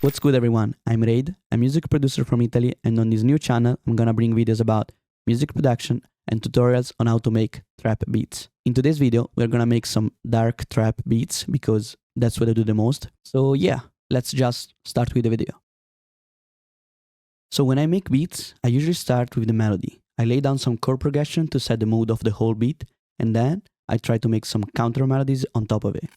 What's good everyone, I'm Raid, a music producer from Italy, and on this new channel I'm gonna bring videos about music production and tutorials on how to make trap beats. In today's video we're gonna make some dark trap beats because that's what I do the most. So yeah, let's just start with the video. So when I make beats, I usually start with the melody. I lay down some chord progression to set the mood of the whole beat, and then I try to make some counter melodies on top of it.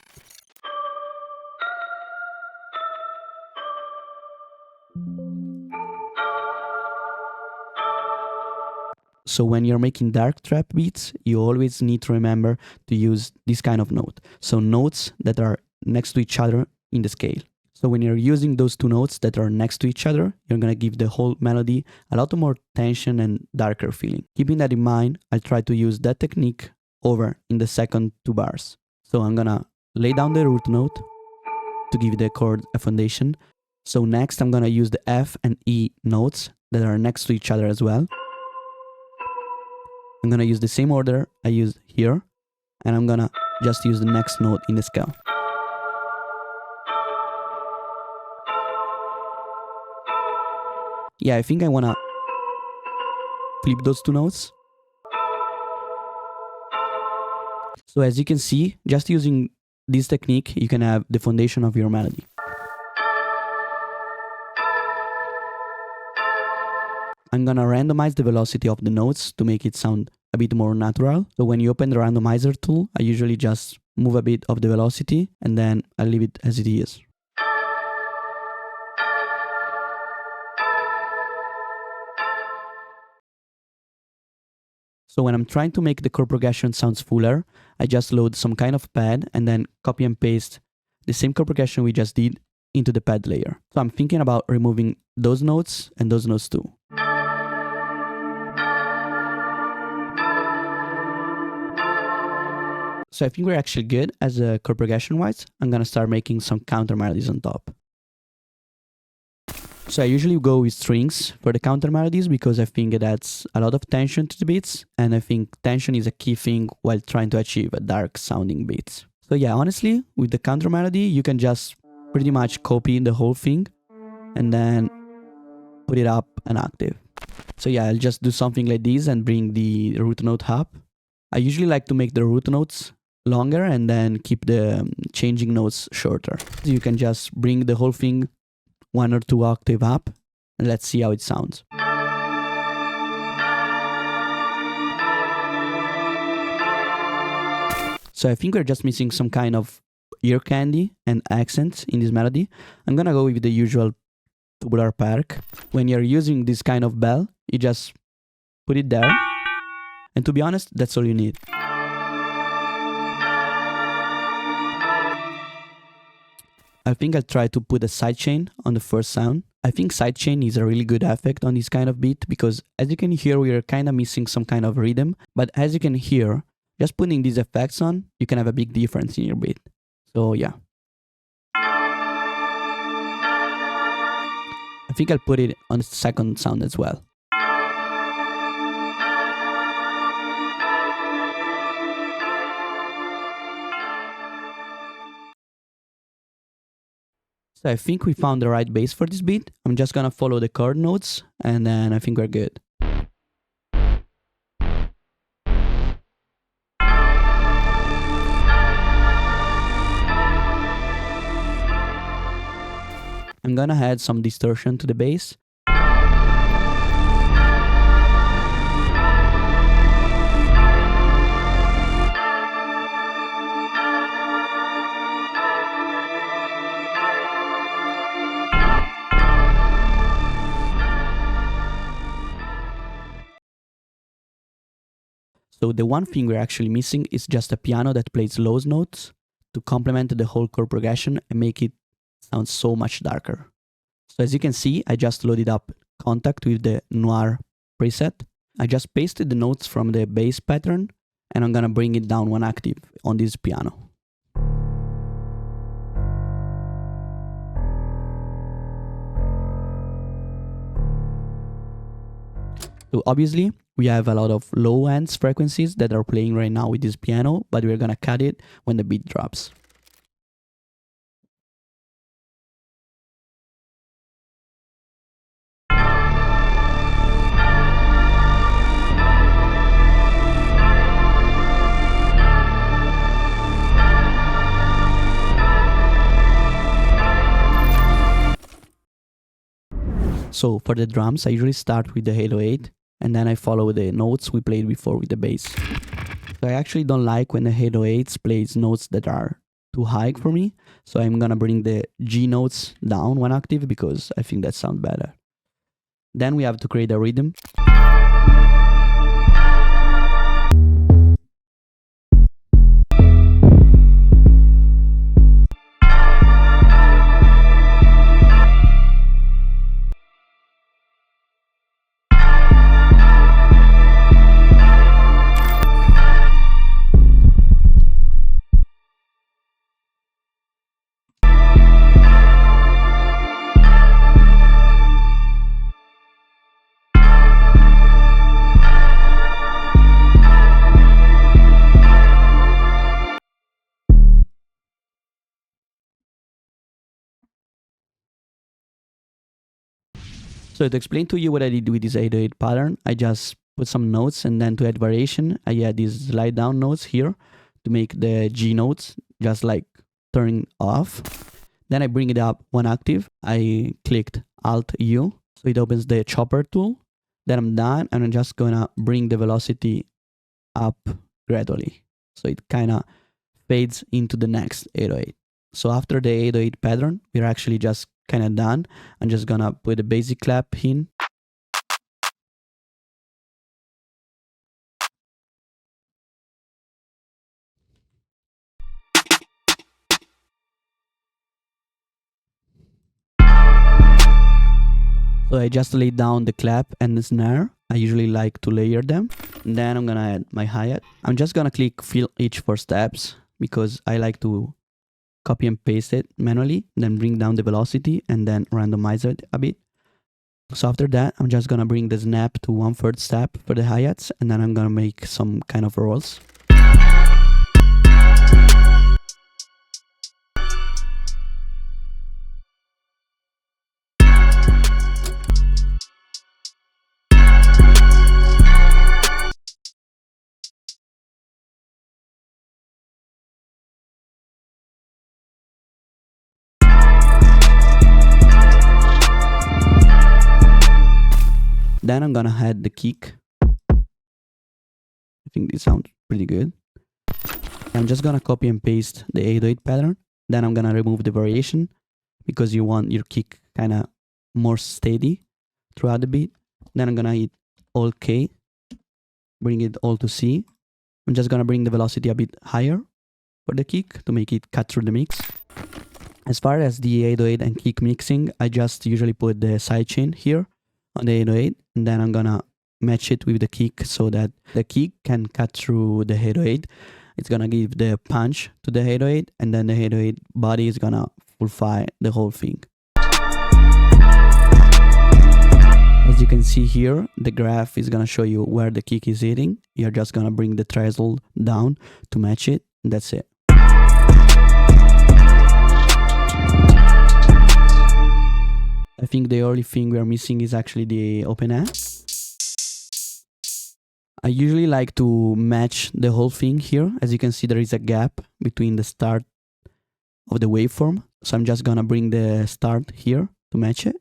So when you're making dark trap beats, you always need to remember to use this kind of note. So notes that are next to each other in the scale. So when you're using those two notes that are next to each other, you're gonna give the whole melody a lot more tension and darker feeling. Keeping that in mind, I'll try to use that technique over in the second two bars. So I'm gonna lay down the root note to give the chord a foundation. So next I'm gonna use the F and E notes that are next to each other as well. I'm gonna use the same order I used here, and I'm gonna just use the next note in the scale. Yeah, I think I wanna flip those two notes. So as you can see, just using this technique, you can have the foundation of your melody. I'm gonna randomize the velocity of the notes to make it sound a bit more natural. So when you open the randomizer tool, I usually just move a bit of the velocity and then I leave it as it is. So when I'm trying to make the chord progression sounds fuller, I just load some kind of pad and then copy and paste the same chord progression we just did into the pad layer. So I'm thinking about removing those notes and those notes too. So I think we're actually good as a chord progression wise. I'm gonna start making some counter melodies on top. So I usually go with strings for the counter melodies because I think it adds a lot of tension to the beats, and I think tension is a key thing while trying to achieve a dark sounding beat. So yeah, honestly, with the counter melody, you can just pretty much copy the whole thing and then put it up an octave. So yeah, I'll just do something like this and bring the root note up. I usually like to make the root notes longer and then keep the changing notes shorter. So you can just bring the whole thing 1 or 2 octave up and let's see how it sounds. So I think we're just missing some kind of ear candy and accents in this melody. I'm gonna go with the usual tubular perk. When you're using this kind of bell, you just put it there, and to be honest, that's all you need. I think I'll try to put a sidechain on the first sound. I think sidechain is a really good effect on this kind of beat because as you can hear, we are kind of missing some kind of rhythm. But as you can hear, just putting these effects on, you can have a big difference in your beat. So yeah. I think I'll put it on the second sound as well. So I think we found the right bass for this beat. I'm just gonna follow the chord notes and then I think we're good. I'm gonna add some distortion to the bass. So the one thing we're actually missing is just a piano that plays low notes to complement the whole chord progression and make it sound so much darker. So as you can see, I just loaded up Contact with the Noir preset. I just pasted the notes from the bass pattern and I'm gonna bring it down 1 octave on this piano. So obviously, we have a lot of low ends frequencies that are playing right now with this piano, but we're gonna cut it when the beat drops. So for the drums, I usually start with the 808 and then I follow the notes we played before with the bass. So I actually don't like when the 808s plays notes that are too high for me. So I'm gonna bring the G notes down 1 octave because I think that sounds better. Then we have to create a rhythm. So to explain to you what I did with this 808 pattern, I just put some notes and then to add variation, I add these slide down notes here to make the G notes just like turning off. Then I bring it up 1 octave. I clicked Alt U, so it opens the chopper tool. Then I'm done and I'm just gonna bring the velocity up gradually. So it kind of fades into the next 808. So after the 808 pattern, we're actually just kind of done. I'm just gonna put a basic clap in. So I just laid down the clap and the snare. I usually like to layer them. And then I'm gonna add my hi-hat. I'm just gonna click fill each 4 steps because I like to copy and paste it manually, then bring down the velocity and then randomize it a bit. So after that, I'm just gonna bring the snap to 1/3 step for the hi-hats and then I'm gonna make some kind of rolls. Then I'm gonna add the kick. I think this sounds pretty good. I'm just gonna copy and paste the 808 pattern. Then I'm gonna remove the variation because you want your kick kind of more steady throughout the beat. Then I'm gonna hit Alt K, bring it all to C. I'm just gonna bring the velocity a bit higher for the kick to make it cut through the mix. As far as the 808 and kick mixing, I just usually put the sidechain here on the 808 and then I'm gonna match it with the kick so that the kick can cut through the 808. It's gonna give the punch to the 808 and then the 808 body is gonna fulfill the whole thing. As you can see here, the graph is gonna show you where the kick is hitting. You're just gonna bring the threshold down to match it and that's it. I think the only thing we are missing is actually the open A. I usually like to match the whole thing here. As you can see, there is a gap between the start of the waveform. So I'm just gonna bring the start here to match it.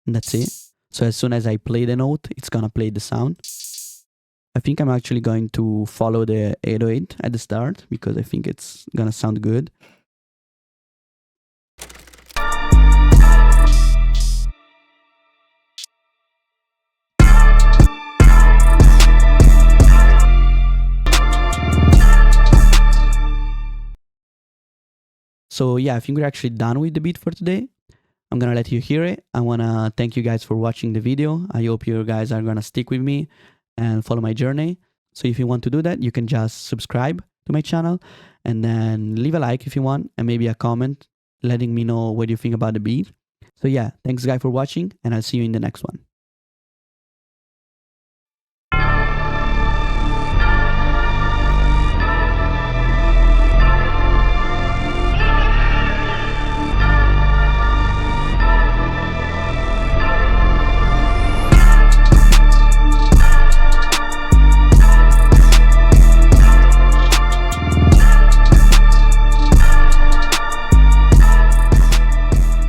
And that's it. So as soon as I play the note, it's gonna play the sound. I think I'm actually going to follow the 808 at the start because I think it's gonna sound good. So yeah, I think we're actually done with the beat for today. I'm gonna let you hear it. I wanna thank you guys for watching the video. I hope you guys are gonna stick with me and follow my journey. So if you want to do that, you can just subscribe to my channel and then leave a like if you want and maybe a comment letting me know what you think about the beat. So yeah, thanks guys for watching and I'll see you in the next one.